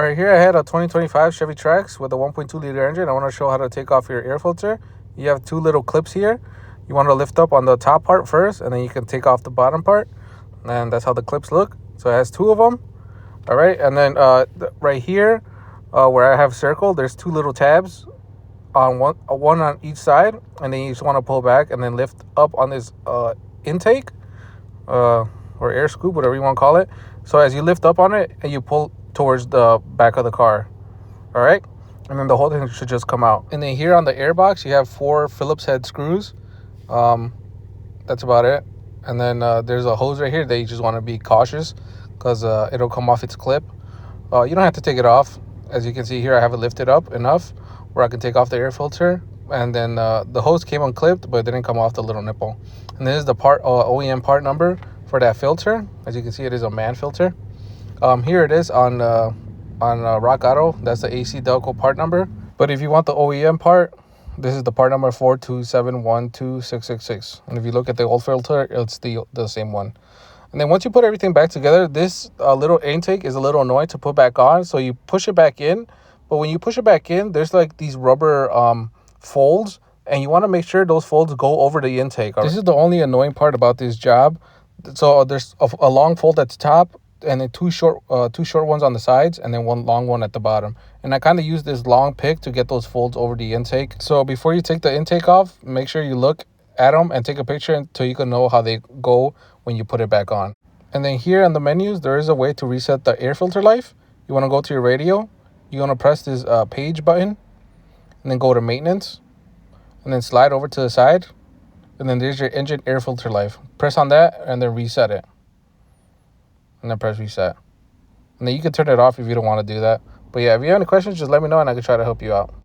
All right, here I had a 2025 Chevy Trax with a 1.2 liter engine. I want to show how to take off your air filter. You have two little clips here. You want to lift up on the top part first, and then you can take off the bottom part. And that's how the clips look. So it has two of them. All right, and then right here where I have circled, there's two little tabs on one on each side, and then you just want to pull back and then lift up on this intake or air scoop, whatever you want to call it. So as you lift up on it, and you pull towards the back of the car. All right, and then the whole thing should just come out. And then here on the air box, you have 4 Phillips head screws. That's about it. And then there's a hose right here that you just want to be cautious, because it'll come off its clip. You don't have to take it off. As you can see here, I have it lifted up enough where I can take off the air filter. And then the hose came unclipped, but it didn't come off the little nipple. And this is the part OEM part number for that filter. As you can see, it is a man filter. Here it is on Rock Auto. That's the AC Delco part number. But if you want the OEM part, this is the part number 427126666. And if you look at the old filter, it's the same one. And then once you put everything back together, this little intake is a little annoying to put back on. So you push it back in. But when you push it back in, there's like these rubber folds. And you want to make sure those folds go over the intake. This is the only annoying part about this job. So there's a long fold at the top, and then two short ones on the sides, and then one long one at the bottom. And I kind of use this long pick to get those folds over the intake. So before you take the intake off, make sure you look at them and take a picture until you can know how they go when you put it back on. And then here on the menus, there is a way to reset the air filter life. You want to go to your radio. You want to press this page button, and then go to maintenance, and then slide over to the side. And then there's your engine air filter life. Press on that and then reset it. And then press reset. And then you can turn it off if you don't want to do that. But yeah, if you have any questions, just let me know and I can try to help you out.